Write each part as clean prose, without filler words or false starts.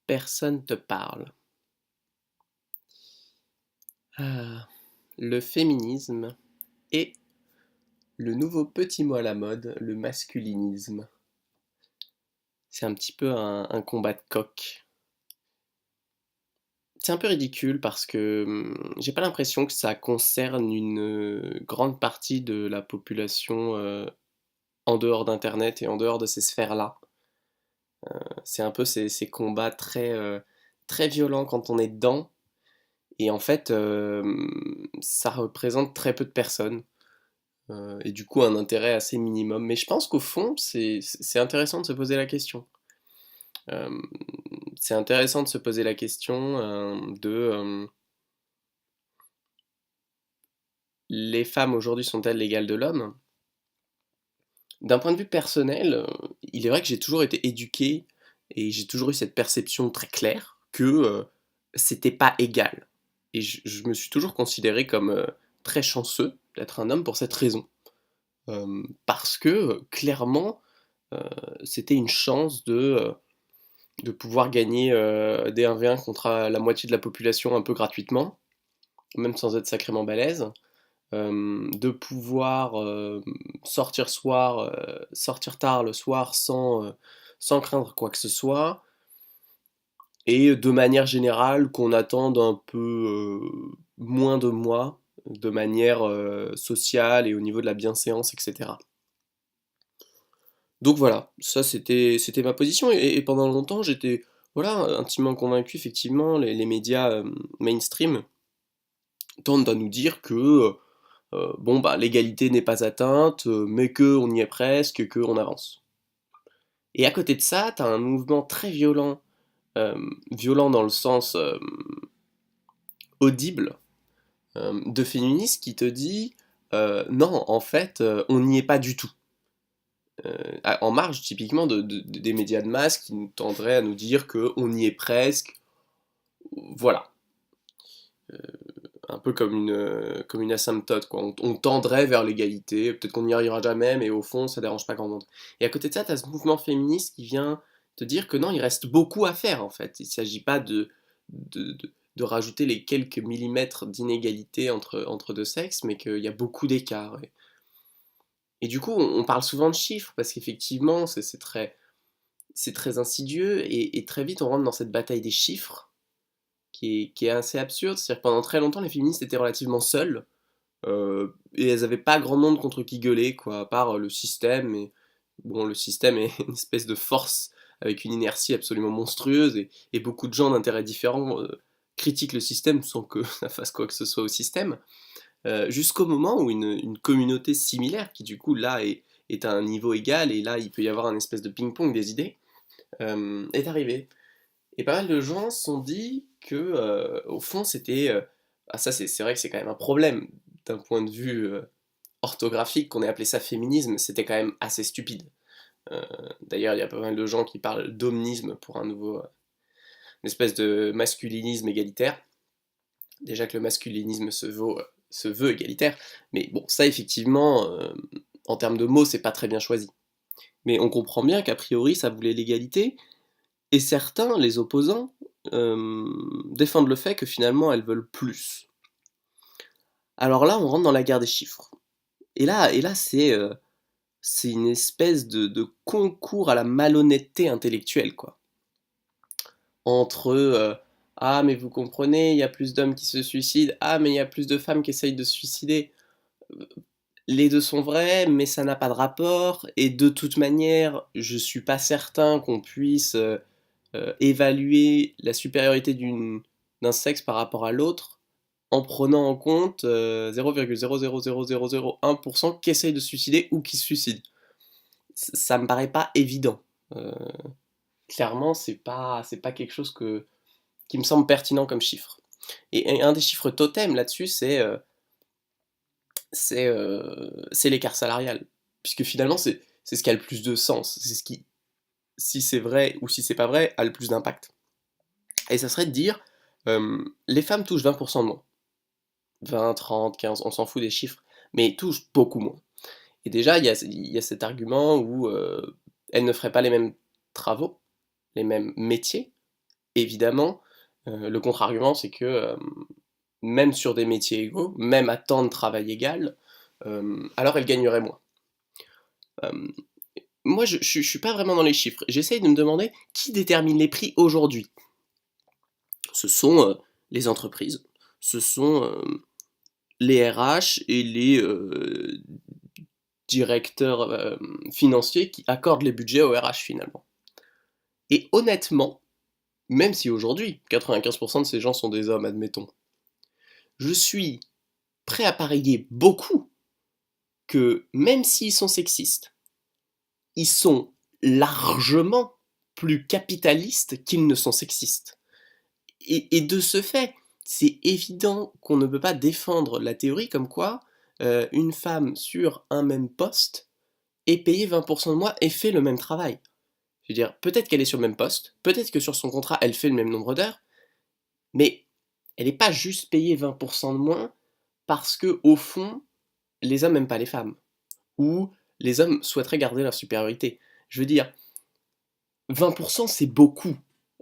personne te parle. Ah, le féminisme et le nouveau petit mot à la mode, le masculinisme. C'est un petit peu un combat de coq. C'est un peu ridicule parce que j'ai pas l'impression que ça concerne une grande partie de la population en dehors d'Internet et en dehors de ces sphères-là. C'est un peu ces combats très violents quand on est dedans. Et en fait, ça représente très peu de personnes. Et du coup, un intérêt assez minimum. Mais je pense qu'au fond, c'est intéressant de se poser la question. Euh, c'est intéressant de se poser la question les femmes aujourd'hui sont-elles l'égale de l'homme? D'un point de vue personnel, il est vrai que j'ai toujours été éduqué et j'ai toujours eu cette perception très claire que c'était pas égal. Et je me suis toujours considéré comme très chanceux d'être un homme pour cette raison. Parce que clairement, euh, c'était une chance de pouvoir gagner des 1v1 contre la moitié de la population un peu gratuitement, même sans être sacrément balèze. De pouvoir sortir tard le soir sans craindre quoi que ce soit, et de manière générale qu'on attende un peu moins de moi, de manière sociale et au niveau de la bienséance, etc. Donc voilà, ça c'était ma position, et pendant longtemps j'étais voilà, intimement convaincu, effectivement, les médias mainstream tendent à nous dire que bon bah l'égalité n'est pas atteinte, mais qu'on y est presque, qu'on avance. Et à côté de ça, t'as un mouvement très violent, euh, violent dans le sens audible, de féministes qui te dit non, en fait, on n'y est pas du tout. En marge typiquement des médias de masse qui nous tendraient à nous dire qu'on y est presque, voilà. Un peu comme une asymptote, quoi. On tendrait vers l'égalité, peut-être qu'on n'y arrivera jamais, mais au fond, ça dérange pas grand monde. Et à côté de ça, tu as ce mouvement féministe qui vient te dire que non, il reste beaucoup à faire, en fait. Il ne s'agit pas de rajouter les quelques millimètres d'inégalité entre deux sexes, mais qu'il y a beaucoup d'écart. Et du coup, on parle souvent de chiffres, parce qu'effectivement, c'est très insidieux, et très vite, on rentre dans cette bataille des chiffres, qui est assez absurde. C'est-à-dire que pendant très longtemps, les féministes étaient relativement seules, et elles avaient pas grand monde contre qui gueuler, quoi, à part le système. Et bon, le système est une espèce de force avec une inertie absolument monstrueuse, et beaucoup de gens d'intérêts différents critiquent le système sans que ça fasse quoi que ce soit au système. Jusqu'au moment où une communauté similaire, qui du coup là est à un niveau égal, et là il peut y avoir un espèce de ping-pong des idées, est arrivée. Et pas mal de gens se sont dit que, au fond, c'était. Ah, ça, c'est vrai que c'est quand même un problème d'un point de vue orthographique, qu'on ait appelé ça féminisme, c'était quand même assez stupide. Euh, D'ailleurs, il y a pas mal de gens qui parlent d'omnisme pour une espèce de masculinisme égalitaire. Déjà que le masculinisme se veut égalitaire, mais bon, ça, effectivement, en termes de mots, c'est pas très bien choisi. Mais on comprend bien qu'a priori, ça voulait l'égalité, et certains, les opposants, défendent le fait que finalement elles veulent plus. Alors là, on rentre dans la guerre des chiffres. Et là c'est une espèce de concours à la malhonnêteté intellectuelle, quoi. Entre ah, mais vous comprenez, il y a plus d'hommes qui se suicident, ah, mais il y a plus de femmes qui essayent de se suicider. Les deux sont vrais, mais ça n'a pas de rapport, et de toute manière, je suis pas certain qu'on puisse évaluer la supériorité d'un sexe par rapport à l'autre en prenant en compte 0,00001% qui essaye de se suicider ou qui se suicide. Ça me paraît pas évident. Euh, Clairement, c'est pas quelque chose qui me semble pertinent comme chiffre. Et un des chiffres totems là-dessus, c'est l'écart salarial. Puisque finalement, c'est ce qui a le plus de sens. C'est ce qui, si c'est vrai ou si c'est pas vrai, a le plus d'impact. Et ça serait de dire, les femmes touchent 20% de moins. 20, 30, 15, on s'en fout des chiffres, mais ils touchent beaucoup moins. Et déjà, il y a cet argument où elles ne feraient pas les mêmes travaux, les mêmes métiers, Évidemment, le contre-argument, c'est que même sur des métiers égaux, même à temps de travail égal, alors elle gagnerait moins. Euh, Moi, je suis pas vraiment dans les chiffres. J'essaye de me demander qui détermine les prix aujourd'hui. Ce sont les entreprises, ce sont les RH et les directeurs financiers qui accordent les budgets au RH finalement. Et honnêtement, même si aujourd'hui 95% de ces gens sont des hommes, admettons, je suis prêt à parier beaucoup que même s'ils sont sexistes, ils sont largement plus capitalistes qu'ils ne sont sexistes. Et de ce fait, c'est évident qu'on ne peut pas défendre la théorie comme quoi une femme sur un même poste est payée 20% de moins et fait le même travail. Je veux dire, peut-être qu'elle est sur le même poste, peut-être que sur son contrat elle fait le même nombre d'heures, mais elle n'est pas juste payée 20% de moins parce que au fond, les hommes n'aiment pas les femmes, ou les hommes souhaiteraient garder leur supériorité. Je veux dire, 20% c'est beaucoup.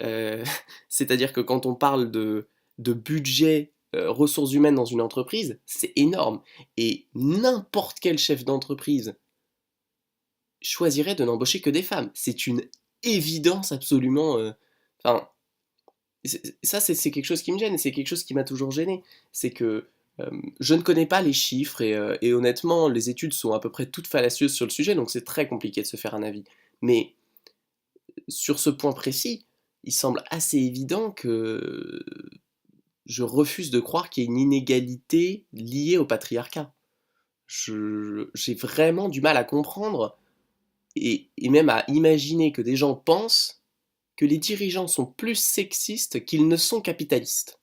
Euh, C'est-à-dire que quand on parle de budget ressources humaines dans une entreprise, c'est énorme. Et n'importe quel chef d'entreprise choisirait de n'embaucher que des femmes. C'est une évidence absolument. Enfin, ça, c'est quelque chose qui me gêne, et c'est quelque chose qui m'a toujours gêné. C'est que je ne connais pas les chiffres, et honnêtement, les études sont à peu près toutes fallacieuses sur le sujet, donc c'est très compliqué de se faire un avis. Mais sur ce point précis, il semble assez évident que je refuse de croire qu'il y ait une inégalité liée au patriarcat. J'ai vraiment du mal à comprendre et même à imaginer que des gens pensent que les dirigeants sont plus sexistes qu'ils ne sont capitalistes.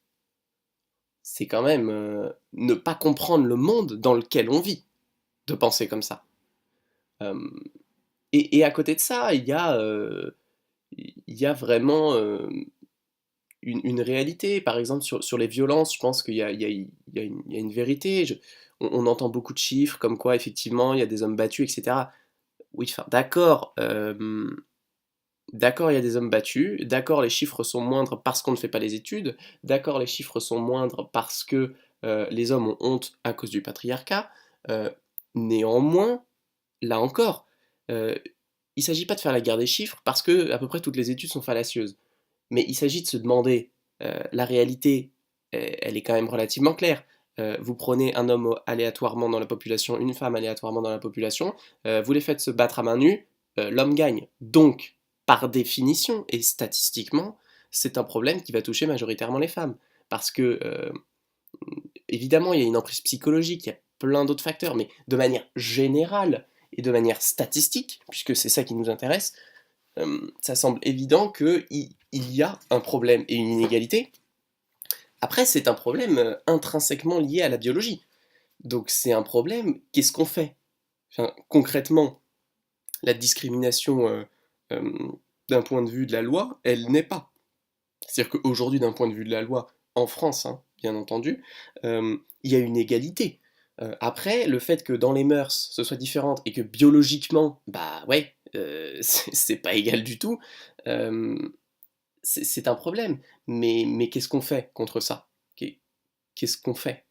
C'est quand même ne pas comprendre le monde dans lequel on vit, de penser comme ça. Euh, et à côté de ça, il y a vraiment une réalité. Par exemple, sur les violences, je pense qu'il y a, il y a- il y a il y a une vérité. On entend beaucoup de chiffres comme quoi, effectivement, il y a des hommes battus, etc. Oui, enfin, d'accord, d'accord, il y a des hommes battus, d'accord, les chiffres sont moindres parce qu'on ne fait pas les études, d'accord, les chiffres sont moindres parce que les hommes ont honte à cause du patriarcat. Euh, Néanmoins, là encore, euh, il ne s'agit pas de faire la guerre des chiffres parce que à peu près toutes les études sont fallacieuses. Mais il s'agit de se demander, la réalité, elle est quand même relativement claire. Vous prenez un homme aléatoirement dans la population, une femme aléatoirement dans la population, vous les faites se battre à main nue, l'homme gagne. Donc, par définition et statistiquement, c'est un problème qui va toucher majoritairement les femmes. Parce que, évidemment, il y a une emprise psychologique, il y a plein d'autres facteurs, mais de manière générale et de manière statistique, puisque c'est ça qui nous intéresse, ça semble évident qu'il y a un problème et une inégalité. Après, c'est un problème intrinsèquement lié à la biologie. Donc c'est un problème, qu'est-ce qu'on fait? Enfin, concrètement, la discrimination euh, d'un point de vue de la loi, elle n'est pas. C'est-à-dire qu'aujourd'hui, d'un point de vue de la loi, en France, hein, bien entendu, il y a une égalité. Après, le fait que dans les mœurs, ce soit différent et que biologiquement, bah ouais, c'est pas égal du tout, euh, c'est un problème. Mais qu'est-ce qu'on fait contre ça? Qu'est-ce qu'on fait?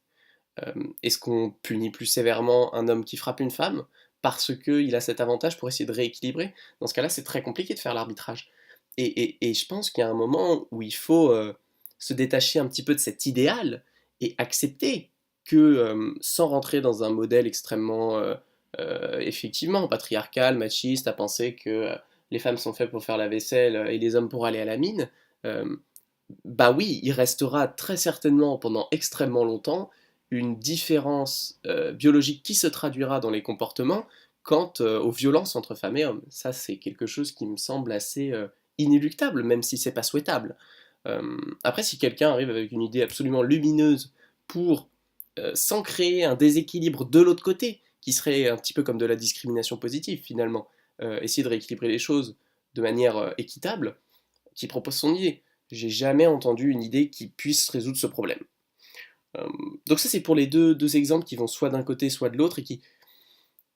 Est-ce qu'on punit plus sévèrement un homme qui frappe une femme parce qu'il a cet avantage pour essayer de rééquilibrer? Dans ce cas-là, c'est très compliqué de faire l'arbitrage. Et je pense qu'il y a un moment où il faut se détacher un petit peu de cet idéal et accepter que, sans rentrer dans un modèle extrêmement, effectivement, patriarcal, machiste, à penser que les femmes sont faites pour faire la vaisselle et les hommes pour aller à la mine, euh, bah oui, il restera très certainement pendant extrêmement longtemps une différence biologique qui se traduira dans les comportements quant aux violences entre femmes et hommes. Ça, c'est quelque chose qui me semble assez inéluctable, même si c'est pas souhaitable. Après, si quelqu'un arrive avec une idée absolument lumineuse pour, sans créer un déséquilibre de l'autre côté, qui serait un petit peu comme de la discrimination positive finalement, essayer de rééquilibrer les choses de manière équitable, qui propose son idée. J'ai jamais entendu une idée qui puisse résoudre ce problème. Euh, donc ça c'est pour les deux exemples qui vont soit d'un côté soit de l'autre et qui,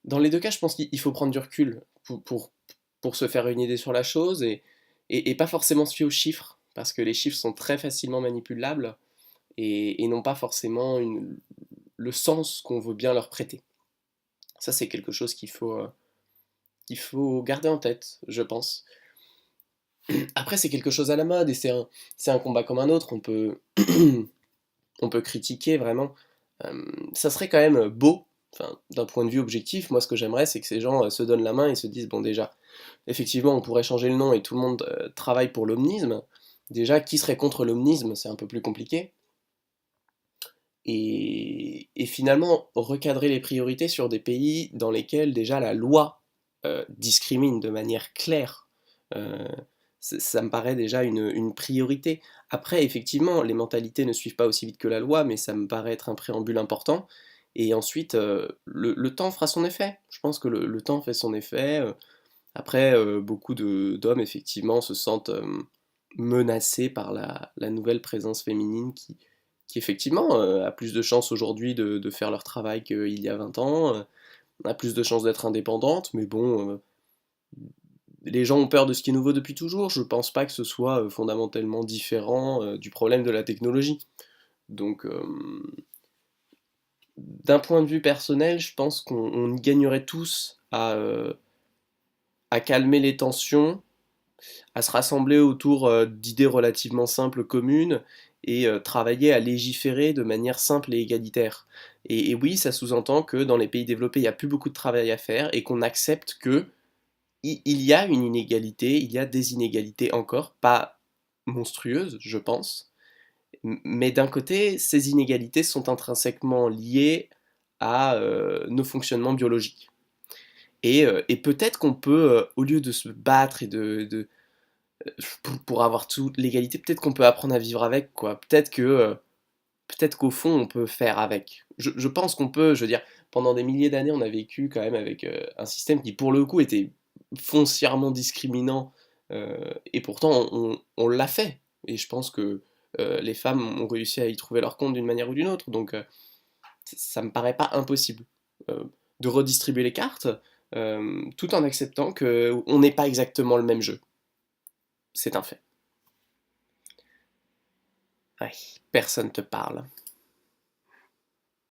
dans les deux cas, je pense qu'il faut prendre du recul pour se faire une idée sur la chose et pas forcément se fier aux chiffres parce que les chiffres sont très facilement manipulables et n'ont pas forcément le sens qu'on veut bien leur prêter. Ça, c'est quelque chose qu'il faut garder en tête, je pense. Après, c'est quelque chose à la mode et c'est un combat comme un autre. On peut critiquer vraiment. Ça serait quand même beau, enfin, d'un point de vue objectif. Moi, ce que j'aimerais, c'est que ces gens se donnent la main et se disent, bon, déjà, effectivement, on pourrait changer le nom et tout le monde travaille pour l'omnisme. Déjà, qui serait contre l'omnisme? C'est un peu plus compliqué. Et finalement, recadrer les priorités sur des pays dans lesquels déjà la loi discrimine de manière claire. Euh, Ça me paraît déjà une priorité. Après, effectivement, les mentalités ne suivent pas aussi vite que la loi, mais ça me paraît être un préambule important. Et ensuite, le temps fera son effet. Je pense que le temps fait son effet. Après, beaucoup d'hommes, effectivement, se sentent menacés par la nouvelle présence féminine qui effectivement, a plus de chances aujourd'hui de faire leur travail qu'il y a 20 ans, a plus de chances d'être indépendante, mais bon, les gens ont peur de ce qui est nouveau depuis toujours. Je pense pas que ce soit fondamentalement différent du problème de la technologie. Donc, d'un point de vue personnel, je pense qu'on y gagnerait tous à calmer les tensions, à se rassembler autour d'idées relativement simples communes et travailler à légiférer de manière simple et égalitaire. Et oui, ça sous-entend que dans les pays développés, il n'y a plus beaucoup de travail à faire et qu'on accepte que il y a une inégalité, il y a des inégalités encore, pas monstrueuses, je pense, mais d'un côté, ces inégalités sont intrinsèquement liées à nos fonctionnements biologiques. Et peut-être qu'on peut, au lieu de se battre et pour avoir toute l'égalité, peut-être qu'on peut apprendre à vivre avec, quoi. Peut-être qu'au fond, on peut faire avec. Je pense qu'on peut, je veux dire, pendant des milliers d'années, on a vécu quand même avec un système qui, pour le coup, était foncièrement discriminant, et pourtant, on l'a fait. Et je pense que les femmes ont réussi à y trouver leur compte d'une manière ou d'une autre, donc ça me paraît pas impossible euh, de redistribuer les cartes, tout en acceptant qu'on n'est pas exactement le même jeu. C'est un fait. Ouais, personne te parle.